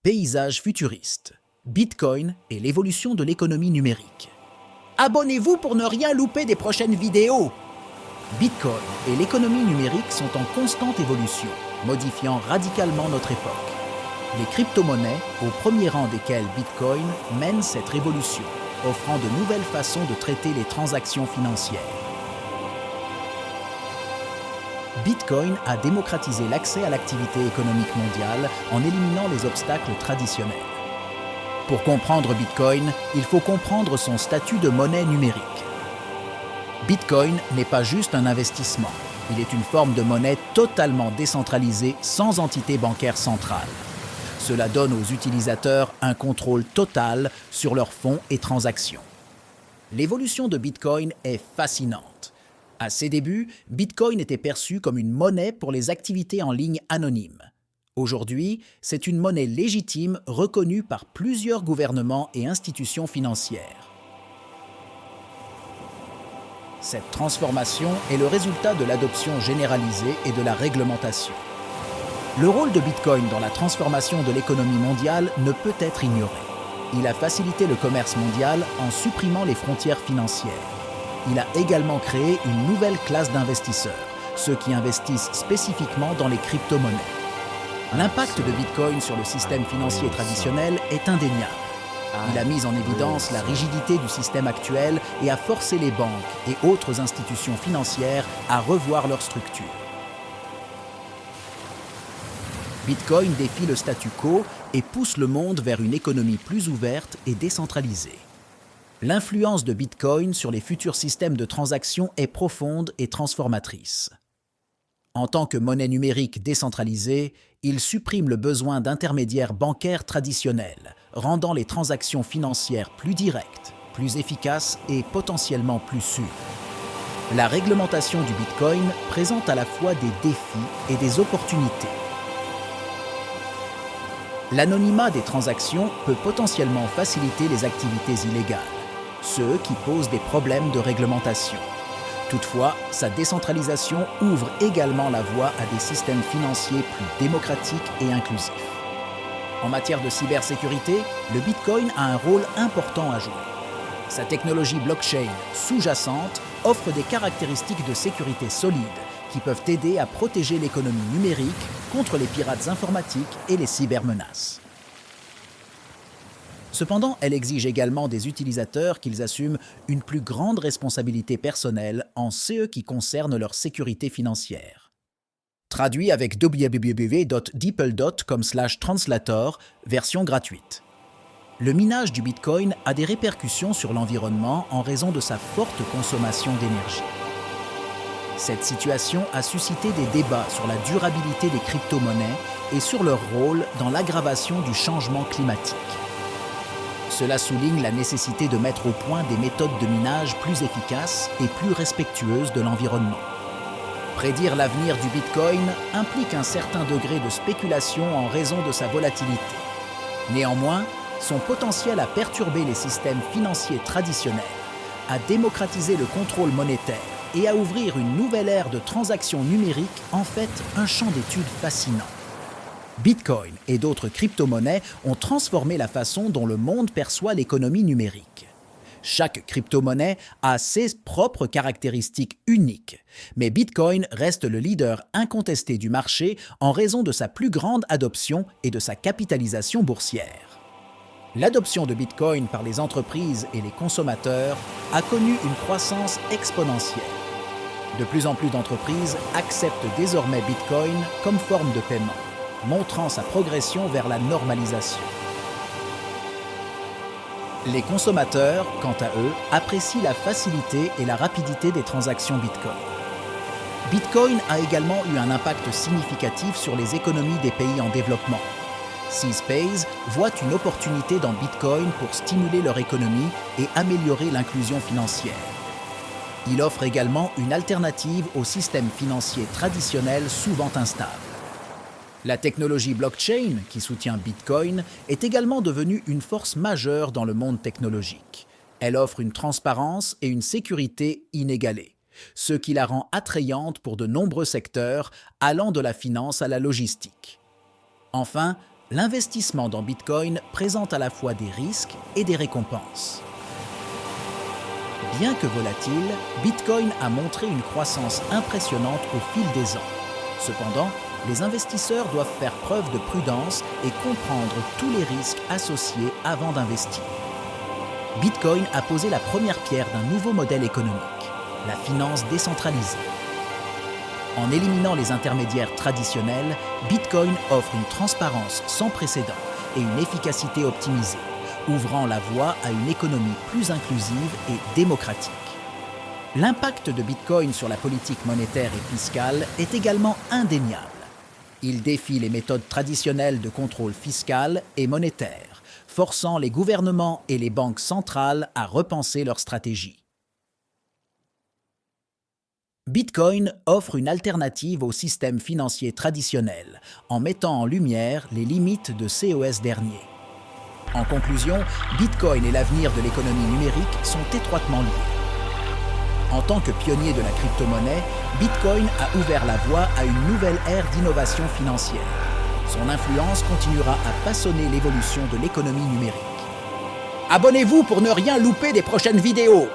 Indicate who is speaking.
Speaker 1: Paysage futuriste, Bitcoin et l'évolution de l'économie numérique. Abonnez-vous pour ne rien louper des prochaines vidéos. Bitcoin et l'économie numérique sont en constante évolution, modifiant radicalement notre époque. Les crypto-monnaies, au premier rang desquelles Bitcoin, mènent cette révolution, offrant de nouvelles façons de traiter les transactions financières. Bitcoin a démocratisé l'accès à l'activité économique mondiale en éliminant les obstacles traditionnels. Pour comprendre Bitcoin, il faut comprendre son statut de monnaie numérique. Bitcoin n'est pas juste un investissement, il est une forme de monnaie totalement décentralisée sans entité bancaire centrale. Cela donne aux utilisateurs un contrôle total sur leurs fonds et transactions. L'évolution de Bitcoin est fascinante. À ses débuts, Bitcoin était perçu comme une monnaie pour les activités en ligne anonymes. Aujourd'hui, c'est une monnaie légitime reconnue par plusieurs gouvernements et institutions financières. Cette transformation est le résultat de l'adoption généralisée et de la réglementation. Le rôle de Bitcoin dans la transformation de l'économie mondiale ne peut être ignoré. Il a facilité le commerce mondial en supprimant les frontières financières. Il a également créé une nouvelle classe d'investisseurs, ceux qui investissent spécifiquement dans les crypto-monnaies. L'impact de Bitcoin sur le système financier traditionnel est indéniable. Il a mis en évidence la rigidité du système actuel et a forcé les banques et autres institutions financières à revoir leur structure. Bitcoin défie le statu quo et pousse le monde vers une économie plus ouverte et décentralisée. L'influence de Bitcoin sur les futurs systèmes de transaction est profonde et transformatrice. En tant que monnaie numérique décentralisée, il supprime le besoin d'intermédiaires bancaires traditionnels, rendant les transactions financières plus directes, plus efficaces et potentiellement plus sûres. La réglementation du Bitcoin présente à la fois des défis et des opportunités. L'anonymat des transactions peut potentiellement faciliter les activités illégales, ceux qui posent des problèmes de réglementation. Toutefois, sa décentralisation ouvre également la voie à des systèmes financiers plus démocratiques et inclusifs. En matière de cybersécurité, le Bitcoin a un rôle important à jouer. Sa technologie blockchain sous-jacente offre des caractéristiques de sécurité solides qui peuvent aider à protéger l'économie numérique contre les pirates informatiques et les cybermenaces. Cependant, elle exige également des utilisateurs qu'ils assument une plus grande responsabilité personnelle en ce qui concerne leur sécurité financière. Traduit avec www.deepl.com/translator, version gratuite. Le minage du Bitcoin a des répercussions sur l'environnement en raison de sa forte consommation d'énergie. Cette situation a suscité des débats sur la durabilité des crypto-monnaies et sur leur rôle dans l'aggravation du changement climatique. Cela souligne la nécessité de mettre au point des méthodes de minage plus efficaces et plus respectueuses de l'environnement. Prédire l'avenir du Bitcoin implique un certain degré de spéculation en raison de sa volatilité. Néanmoins, son potentiel à perturber les systèmes financiers traditionnels, à démocratiser le contrôle monétaire et à ouvrir une nouvelle ère de transactions numériques en fait un champ d'études fascinant. Bitcoin et d'autres crypto-monnaies ont transformé la façon dont le monde perçoit l'économie numérique. Chaque crypto-monnaie a ses propres caractéristiques uniques, mais Bitcoin reste le leader incontesté du marché en raison de sa plus grande adoption et de sa capitalisation boursière. L'adoption de Bitcoin par les entreprises et les consommateurs a connu une croissance exponentielle. De plus en plus d'entreprises acceptent désormais Bitcoin comme forme de paiement, montrant sa progression vers la normalisation. Les consommateurs, quant à eux, apprécient la facilité et la rapidité des transactions Bitcoin. Bitcoin a également eu un impact significatif sur les économies des pays en développement. CSpace voit une opportunité dans Bitcoin pour stimuler leur économie et améliorer l'inclusion financière. Il offre également une alternative au système financier traditionnel souvent instable. La technologie blockchain, qui soutient Bitcoin, est également devenue une force majeure dans le monde technologique. Elle offre une transparence et une sécurité inégalées, ce qui la rend attrayante pour de nombreux secteurs, allant de la finance à la logistique. Enfin, L'investissement dans Bitcoin présente à la fois des risques et des récompenses. Bien que volatile, Bitcoin a montré une croissance impressionnante au fil des ans. Cependant, les investisseurs doivent faire preuve de prudence et comprendre tous les risques associés avant d'investir. Bitcoin a posé la première pierre d'un nouveau modèle économique, la finance décentralisée. En éliminant les intermédiaires traditionnels, Bitcoin offre une transparence sans précédent et une efficacité optimisée, ouvrant la voie à une économie plus inclusive et démocratique. L'impact de Bitcoin sur la politique monétaire et fiscale est également indéniable. Il défie les méthodes traditionnelles de contrôle fiscal et monétaire, forçant les gouvernements et les banques centrales à repenser leur stratégie. Bitcoin offre une alternative au système financier traditionnel, en mettant en lumière les limites de ces derniers. En conclusion, Bitcoin et l'avenir de l'économie numérique sont étroitement liés. En tant que pionnier de la crypto-monnaie, Bitcoin a ouvert la voie à une nouvelle ère d'innovation financière. Son influence continuera à façonner l'évolution de l'économie numérique. Abonnez-vous pour ne rien louper des prochaines vidéos.